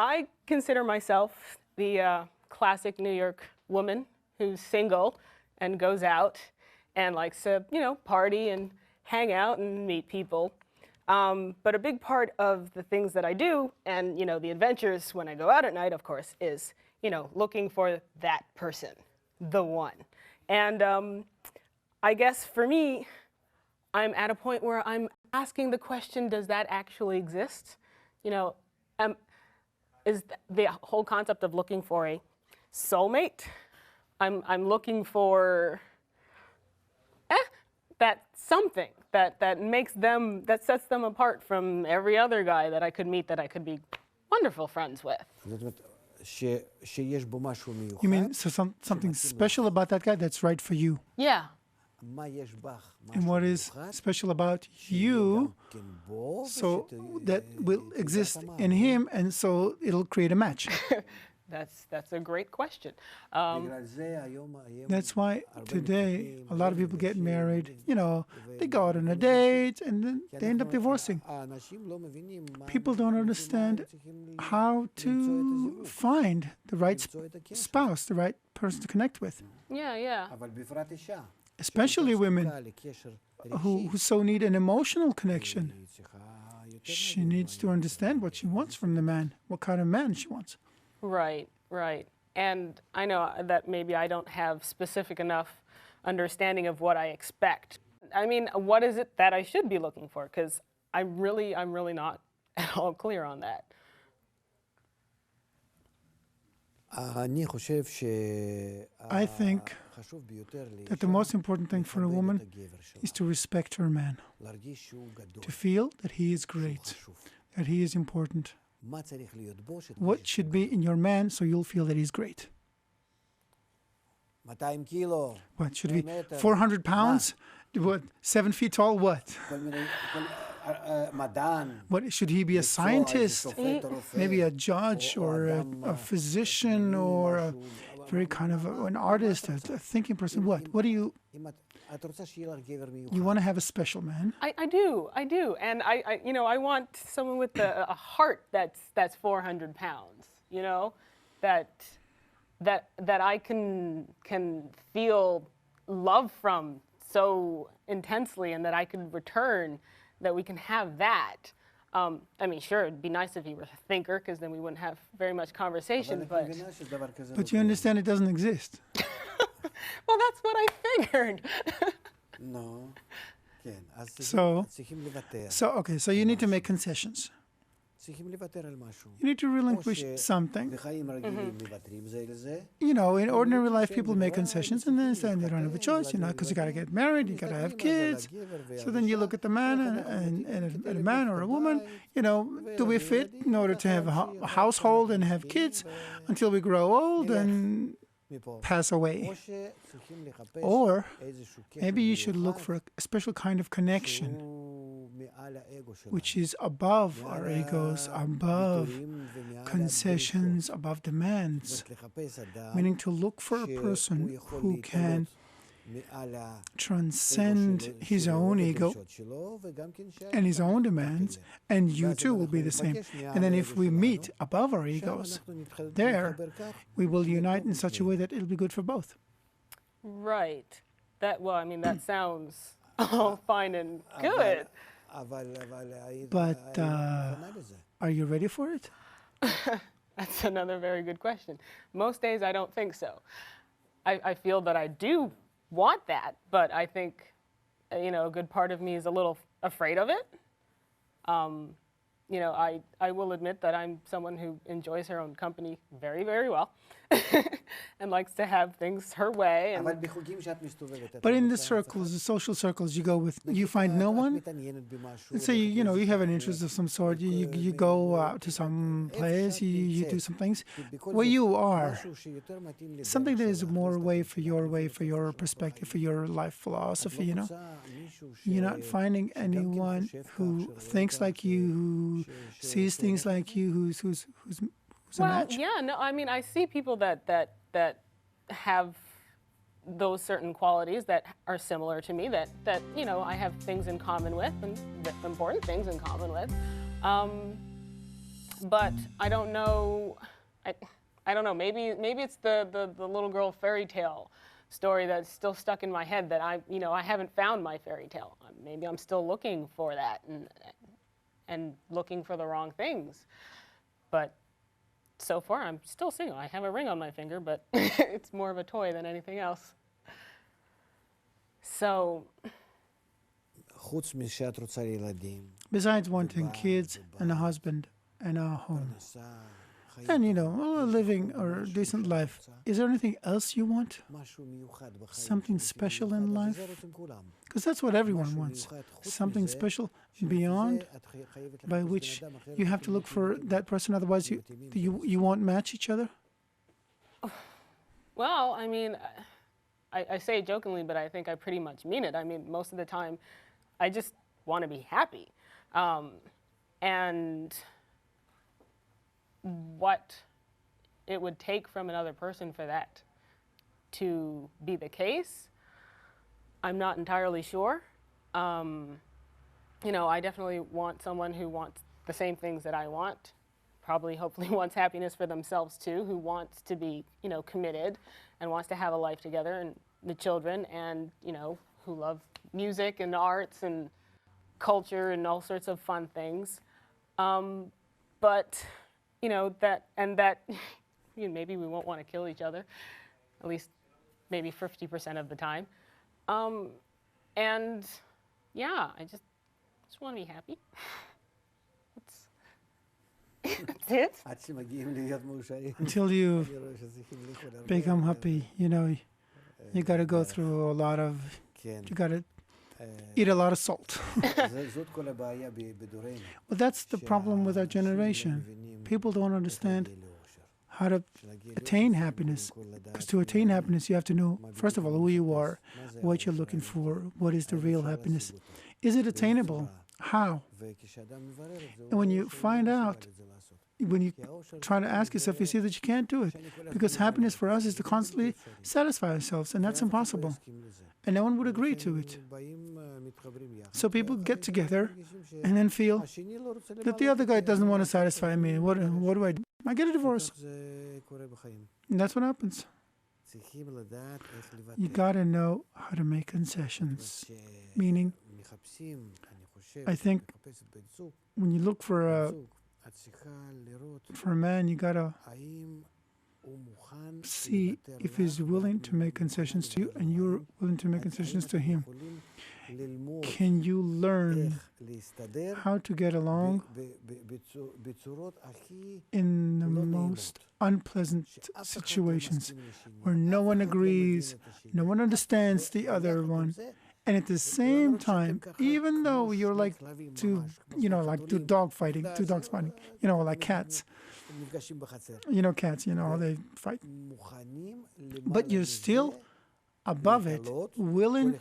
I consider myself the classic New York woman who's single and goes out and likes to, party and hang out and meet people. But a big part of the things that I do and, the adventures when I go out at night, of course, is, looking for that person, the one. And I guess for me, I'm at a point where I'm asking the question, does that actually exist? Is the whole concept of looking for a soulmate? I'm looking for that something that makes them, that sets them apart from every other guy that I could meet that I could be wonderful friends with. You mean something special about that guy that's right for you? Yeah. And what is special about you so that will exist in him, and so it'll create a match? That's a great question. That's why today a lot of people get married. They go out on a date and then they end up divorcing. People don't understand how to find the right spouse, the right person to connect with. Yeah. Especially women who so need an emotional connection. She needs to understand what she wants from the man, what kind of man she wants. Right. And I know that maybe I don't have specific enough understanding of what I expect. I mean, what is it that I should be looking for? Because I'm really not at all clear on that. I think that the most important thing for a woman is to respect her man, to feel that he is great, that he is important. What should be in your man so you'll feel that he's great? What should be 400 pounds? What, 7 feet tall? What? What should he be? A scientist? Maybe a judge or a physician or a very kind of an artist, a thinking person? What do you want to have a special man? I do, and I want someone with a heart that's 400 pounds. That I can feel love from so intensely, and that I can return. That we can have that. Sure, it'd be nice if he were a thinker, because then we wouldn't have very much conversation. But you understand it doesn't exist. Well, that's what I figured. So you need to make concessions. You need to relinquish something. In ordinary life, people make concessions and then they don't have a choice, because you got to get married, you got to have kids. So then you look at the man and a man or a woman, do we fit in order to have a household and have kids until we grow old and pass away? Or maybe you should look for a special kind of connection which is above our egos, above concessions, above demands, meaning to look for a person who can transcend his own ego and his own demands, and you too will be the same. And then if we meet above our egos, there we will unite in such a way that it'll be good for both. Right. That sounds all fine and good. But are you ready for it? That's another very good question. Most days I don't think so. I feel that I do want that, but I think, a good part of me is a little afraid of it. I will admit that I'm someone who enjoys her own company very, very well and likes to have things her way. But in the circles, the social circles you go with, you find no one? Let's say, you have an interest of some sort, you go out to some place, you do some things. Where you are, something that is more way for your perspective, for your life philosophy, You're not finding anyone who thinks like you, who sees things like you, who's a match? I see people that have those certain qualities that are similar to me, that I have things in common with, and important things in common with. but I don't know. I don't know. Maybe it's the little girl fairy tale story that's still stuck in my head that I haven't found my fairy tale. Maybe I'm still looking for that and looking for the wrong things. But so far, I'm still single. I have a ring on my finger, but it's more of a toy than anything else. So, חוץ משאת רוצה ילדים, Besides wanting kids and a husband and a home, פרנסה, חיים, and a living or a decent life, is there anything else you want? משהו מיוחד בחיים. Something שלי, special מיוחד, in אבל life? זה רוצים כולם. Because that's what everyone משהו wants. מיוחד חוץ Something מזה, special שלפי beyond, זה את חייבת by לחפש which בן אדם אחר you have to שמתאים look for לך. that person, otherwise you won't match each other? well, I mean, I say it jokingly, but I think I pretty much mean it. I mean, most of the time, I just want to be happy. And what it would take from another person for that to be the case, I'm not entirely sure. I definitely want someone who wants the same things that I want, probably hopefully wants happiness for themselves too, who wants to be, committed and wants to have a life together and the children and, who love music and arts and culture and all sorts of fun things. But, that maybe we won't want to kill each other, at least maybe 50% of the time. And yeah, I just want to be happy. That's it. עד שמגיעים להיות מאושרים. Until you אני רואה שצריכים לאכול הרבה. become happy, you got to go through a lot of, כן. you got to eat a lot of salt. זאת כל הבעיה בדורנו. Well, that's the problem with our generation. People don't understand how to attain happiness. Because to attain happiness, you have to know, first of all, who you are, what you're looking for, what is the real happiness. Is it attainable? How? And when you find out, when you try to ask yourself, you see that you can't do it. Because happiness for us is to constantly satisfy ourselves, and that's impossible. And no one would agree to it. So people get together and then feel that the other guy doesn't want to satisfy me. What do I do? I get a divorce. And that's what happens. You got to know how to make concessions. Meaning, I think when you look for a man, you got to see if he's willing to make concessions to you and you're willing to make concessions to him. Can you learn how to get along in the most unpleasant situations where no one agrees, no one understands the other one, and at the same time, even though you're like two dogs fighting, like cats. Cats, they fight. But you're still above it, willing,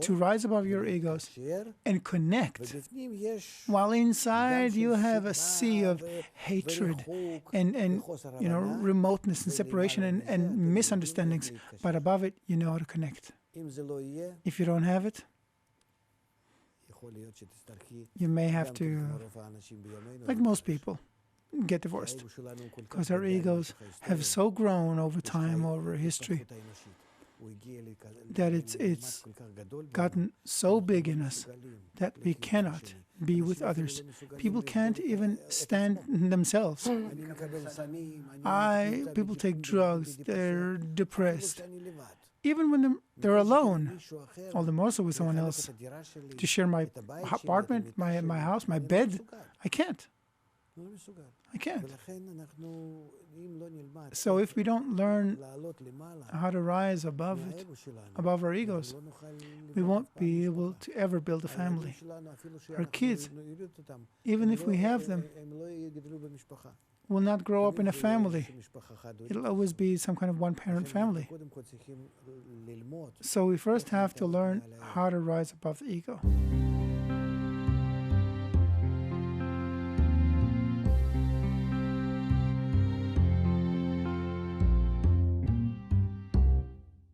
to rise above your egos and connect. While inside you have a sea of hatred and remoteness and separation and misunderstandings, but above it, you know how to connect. If you don't have it, you may have to, like most people, get divorced because our egos have so grown over time, over history, that it's gotten so big in us that we cannot be with others. People can't even stand themselves. People take drugs, they're depressed. Even when they're alone, all the more so with someone else. To share my apartment, my house, my bed, I can't. So if we don't learn how to rise above it, above our egos, we won't be able to ever build a family. Our kids, even if we have them, will not grow up in a family. It'll always be some kind of one-parent family. So we first have to learn how to rise above the ego.